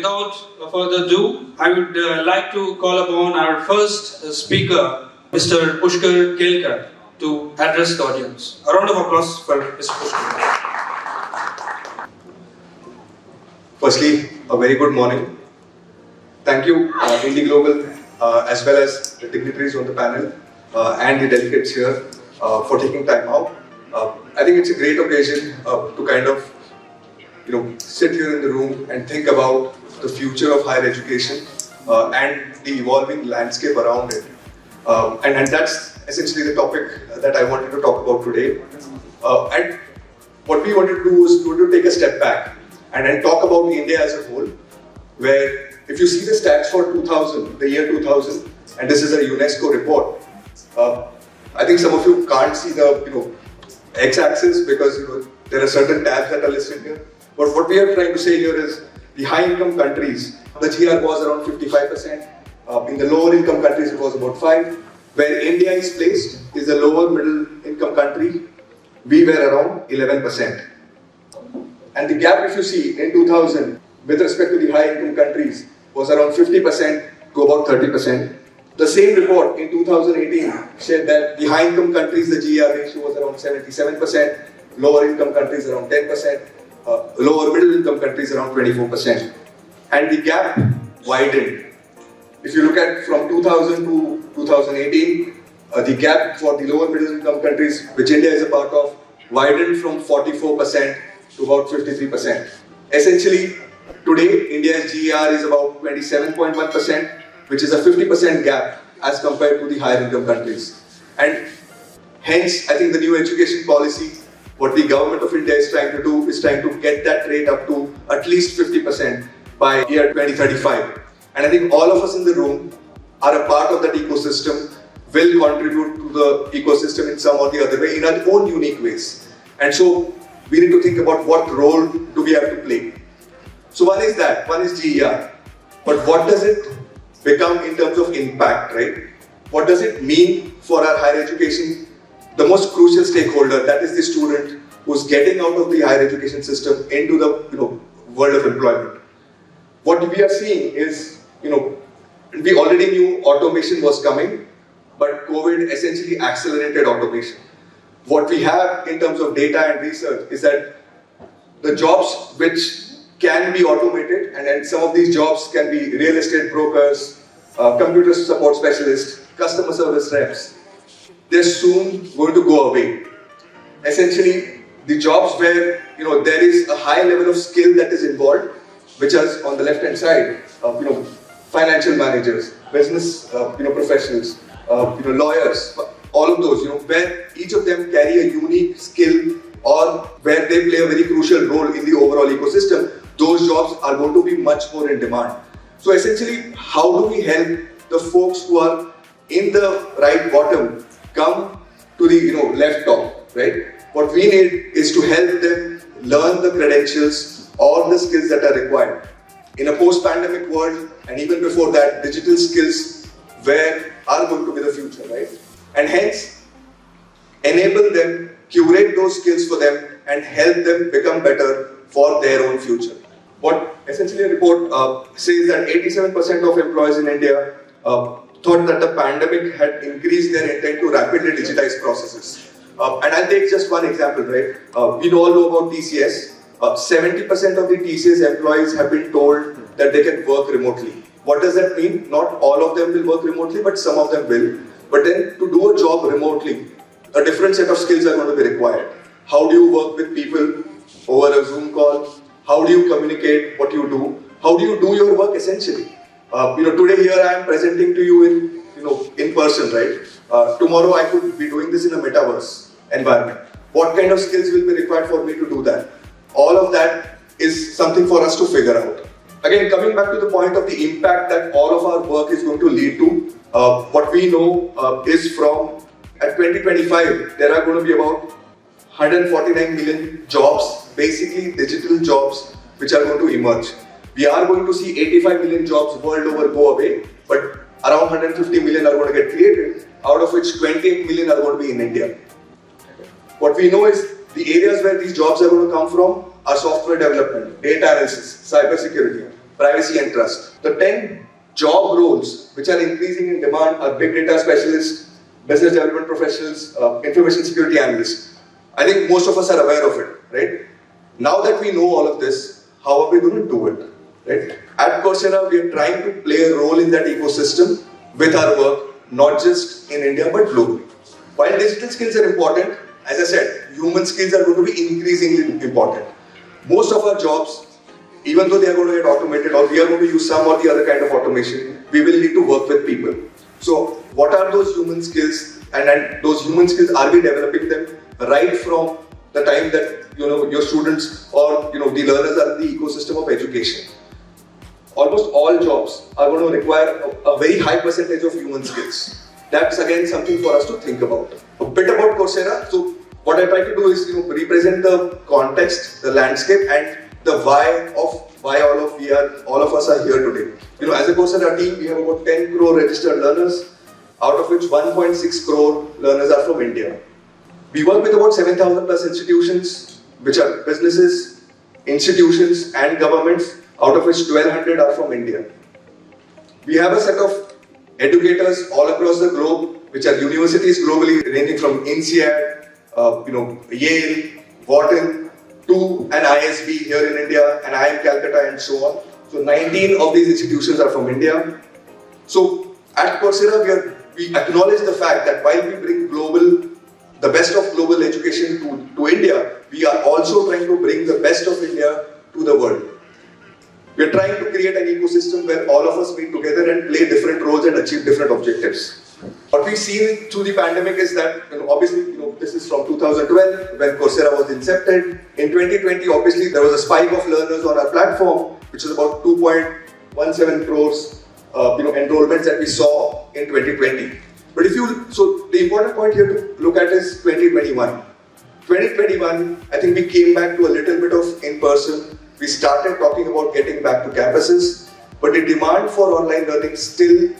without further ado, I would like to call upon our first speaker, Mr. Pushkar Kelkar, to address the audience. A round of applause for Mr. Pushkar. Firstly, a very good morning. Thank you, Indie Global, as well as the dignitaries on the panel and the delegates here for taking time out. I think it's a great occasion to kind of, sit here in the room and think about the future of higher education and the evolving landscape around it. And that's essentially the topic that I wanted to talk about today. And what we wanted to do was to take a step back and then talk about India as a whole, where if you see the stats for 2000, the year 2000, and this is a UNESCO report, I think some of you can't see the x-axis because there are certain tabs that are listed here. But what we are trying to say here is the high-income countries, the GR was around 55%. In the lower-income countries, it was about 5%. Where India is placed is a lower middle-income country. We were around 11%. And the gap, if you see, in 2000, with respect to the high-income countries, was around 50% to about 30%. The same report in 2018 said that the high-income countries, the GR ratio was around 77%, lower-income countries around 10%, lower middle-income countries around 24%. And the gap widened. If you look at from 2000 to 2018, the gap for the lower middle-income countries, which India is a part of, widened from 44% to about 53%. Essentially, today, India's GER is about 27.1%, which is a 50% gap as compared to the higher income countries. And hence, I think the new education policy, what the government of India is trying to do is trying to get that rate up to at least 50% by year 2035. And I think all of us in the room are a part of that ecosystem, will contribute to the ecosystem in some or the other way in our own unique ways. And so, we need to think about what role do we have to play. So one is that, one is GER. But what does it become in terms of impact, right? What does it mean for our higher education? The most crucial stakeholder, that is the student who's getting out of the higher education system into the world of employment. What we are seeing is, we already knew automation was coming, but COVID essentially accelerated automation. What we have in terms of data and research is that the jobs which can be automated, and then some of these jobs can be real estate brokers, computer support specialists, customer service reps, they're soon going to go away. Essentially, the jobs where there is a high level of skill that is involved, which is on the left-hand side, financial managers, business professionals, lawyers, all of those, where each of them carry a unique skill or where they play a very crucial role in the overall ecosystem, those jobs are going to be much more in demand. So essentially, how do we help the folks who are in the right bottom come to the left top, right? What we need is to help them learn the credentials or the skills that are required. In a post-pandemic world, and even before that, digital skills are going to be the future, right? And hence, enable them, curate those skills for them, and help them become better for their own future. What essentially a report says that 87% of employees in India thought that the pandemic had increased their intent to rapidly digitize processes. And I'll take just one example, right? We all know about TCS. 70% of the TCS employees have been told that they can work remotely. What does that mean? Not all of them will work remotely, but some of them will. But then to do a job remotely, a different set of skills are going to be required. How do you work with people over a Zoom call? How do you communicate what you do? How do you do your work essentially? Today here I am presenting to you in person, right? Tomorrow I could be doing this in a metaverse environment. What kind of skills will be required for me to do that? All of that is something for us to figure out. Again, coming back to the point of the impact that all of our work is going to lead to, what we know is from at 2025, there are going to be about 149 million jobs, basically digital jobs, which are going to emerge. We are going to see 85 million jobs world over go away, but around 150 million are going to get created, out of which 28 million are going to be in India. What we know is the areas where these jobs are going to come from are software development, data analysis, cyber security, privacy and trust. The 10 job roles which are increasing in demand are big data specialists, business development professionals, information security analysts. I think most of us are aware of it, right? Now that we know all of this, how are we going to do it, right? At Coursera, we are trying to play a role in that ecosystem with our work, not just in India, but globally. While digital skills are important, as I said, human skills are going to be increasingly important. Most of our jobs, even though they are going to get automated or we are going to use some or the other kind of automation, we will need to work with people. So what are those human skills, and those human skills, are we developing them right from the time that your students or the learners are in the ecosystem of education? Almost all jobs are going to require a very high percentage of human skills. That's again something for us to think about. A bit about Coursera. So what I try to do is represent the context, the landscape, and the why all of us are here today. As a Coursera team, we have about 10 crore registered learners, out of which 1.6 crore learners are from India. We work with about 7,000 plus institutions, which are businesses, institutions, and governments, out of which 1,200 are from India. We have a set of educators all across the globe, which are universities globally, ranging from INSEAD, Yale, Wharton, to an ISB here in India, an IIM Calcutta, and so on. So 19 of these institutions are from India. So at Coursera, we acknowledge the fact that while we bring the best of global education to India, we are also trying to bring the best of India to the world. We are trying to create an ecosystem where all of us meet together and play different roles and achieve different objectives. What we've seen through the pandemic is that, obviously, this is from 2012 when Coursera was incepted. In 2020, obviously, there was a spike of learners on our platform, which is about 2.17 crores, enrollments that we saw in 2020. But so the important point here to look at is 2021. 2021, I think we came back to a little bit of in-person. We started talking about getting back to campuses, but the demand for online learning still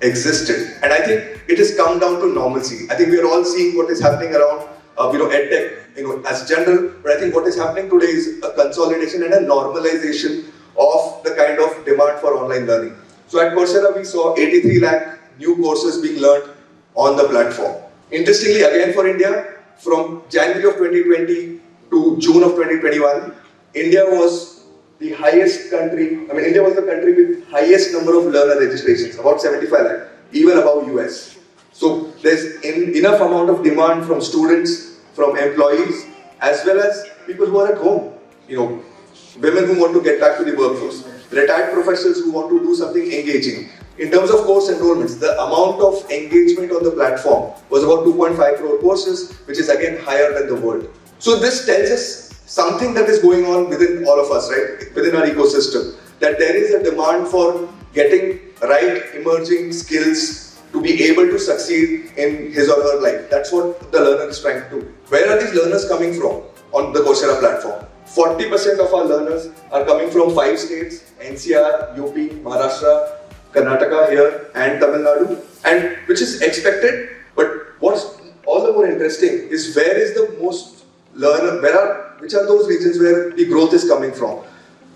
existed. And I think it has come down to normalcy. I think we are all seeing what is happening around, EdTech, as general, but I think what is happening today is a consolidation and a normalization of the kind of demand for online learning. So at Coursera, we saw 83 lakh new courses being learned on the platform. Interestingly, again for India, from January of 2020 to June of 2021, India was the highest country, India was the country with highest number of learner registrations, about 75 lakh, even above US. So there's enough amount of demand from students, from employees, as well as people who are at home. Women who want to get back to the workforce, retired professionals who want to do something engaging. In terms of course enrollments, the amount of engagement on the platform was about 2.5 crore courses, which is again higher than the world. So this tells us something that is going on within all of us, right? Within our ecosystem, that there is a demand for getting right emerging skills to be able to succeed in his or her life. That's what the learner is trying to do. Where are these learners coming from on the Coursera platform? 40% of our learners are coming from 5 states, NCR, UP, Maharashtra, Karnataka here, and Tamil Nadu, and which is expected. But what's all the more interesting is where is the most which are those regions where the growth is coming from.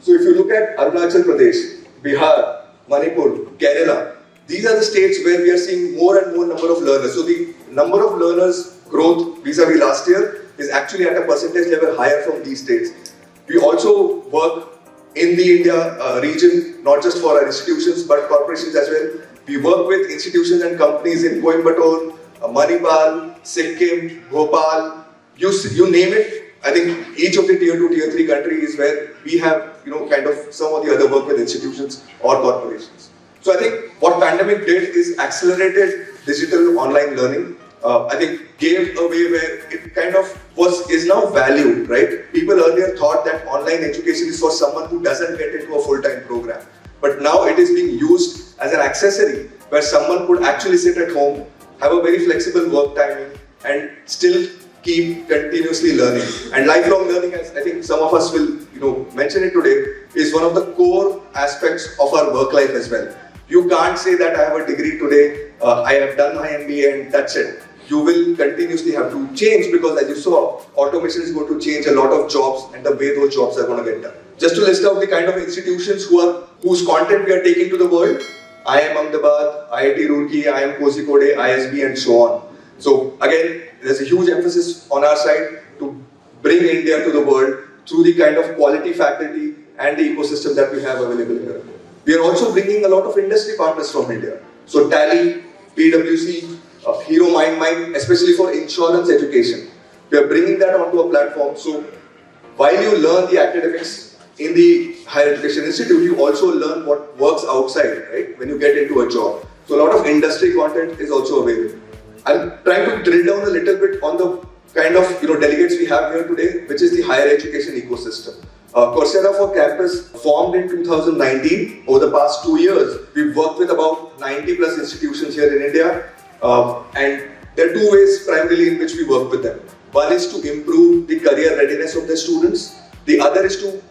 So if you look at Arunachal Pradesh, Bihar, Manipur, Kerala, these are the states where we are seeing more and more number of learners. So the number of learners growth vis-a-vis last year is actually at a percentage level higher from these states. We also work in the India region, not just for our institutions but corporations as well. We work with institutions and companies in Coimbatore, Manipal, Sikkim, Bhopal, you name it. I think each of the tier 2, tier 3 countries where we have, kind of some of the other work with institutions or corporations. So I think what pandemic did is accelerated digital online learning. I think gave a way where it kind of is now valued, right? People earlier thought that online education is for someone who doesn't get into a full-time program. But now it is being used as an accessory where someone could actually sit at home, have a very flexible work timing, and still keep continuously learning. And lifelong learning, as I think some of us will mention it today, is one of the core aspects of our work life as well. You can't say that I have a degree today, I have done my MBA and that's it. you will continuously have to change, because as you saw, automation is going to change a lot of jobs and the way those jobs are going to get done. Just to list out the kind of institutions whose content we are taking to the world: IIM Ahmedabad, IIT Roorkee, IIM Kozhikode, ISB, and so on. So again, there's a huge emphasis on our side to bring India to the world through the kind of quality faculty and the ecosystem that we have available here. We are also bringing a lot of industry partners from India. So Tally, PwC, Hero Mind, especially for insurance education. We are bringing that onto a platform. So while you learn the academics in the higher education institute, you also learn what works outside, right? When you get into a job. So a lot of industry content is also available. I'm trying to drill down a little bit on the kind of delegates we have here today, which is the higher education ecosystem. Coursera for Campus formed in 2019. Over the past 2 years, we've worked with about 90 plus institutions here in India. And there are two ways primarily in which we work with them. One is to improve the career readiness of the students. The other is to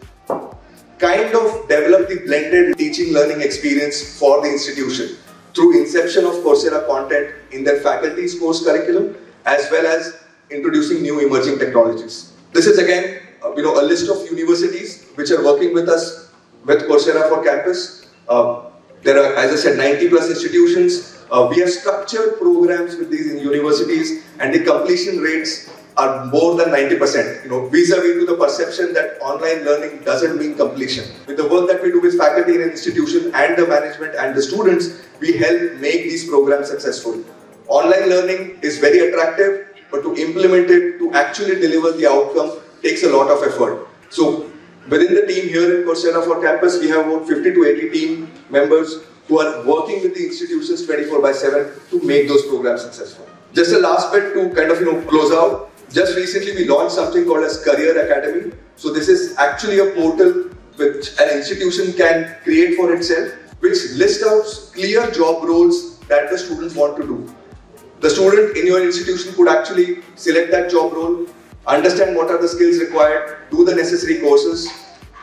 kind of develop the blended teaching learning experience for the institution through inception of Coursera content in their faculty's course curriculum, as well as introducing new emerging technologies. This is again a list of universities which are working with us with Coursera for Campus. There are, as I said, 90 plus institutions. We have structured programs with these universities, and the completion rates are more than 90%. Vis-a-vis to the perception that online learning doesn't mean completion. With the work that we do with faculty in an institution and the management and the students, we help make these programs successful. Online learning is very attractive, but to implement it, to actually deliver the outcome, takes a lot of effort. So within the team here in Coursera for Campus, we have about 50 to 80 team members who are working with the institutions 24/7 to make those programs successful. Just a last bit to kind of close out. Just recently we launched something called as Career Academy. So this is actually a portal which an institution can create for itself, which lists out clear job roles that the students want to do. The student in your institution could actually select that job role, understand what are the skills required, do the necessary courses,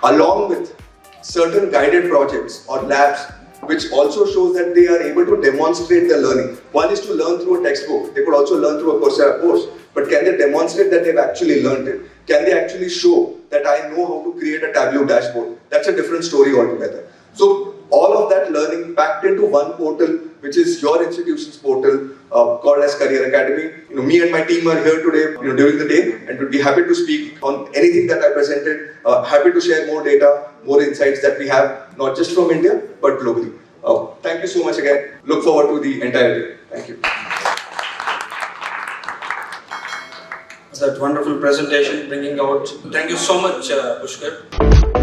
along with certain guided projects or labs, which also shows that they are able to demonstrate their learning. One is to learn through a textbook. They could also learn through a Coursera course, but can they demonstrate that they've actually learned it? Can they actually show that I know how to create a Tableau dashboard? That's a different story altogether. So all of that learning packed into one portal, which is your institution's portal, called as Career Academy. Me and my team are here today, during the day, and would be happy to speak on anything that I presented. Happy to share more data, more insights that we have, not just from India, but globally. Thank you so much again. Look forward to the entire day. Thank you. That wonderful presentation bringing out. Thank you so much, Pushkar.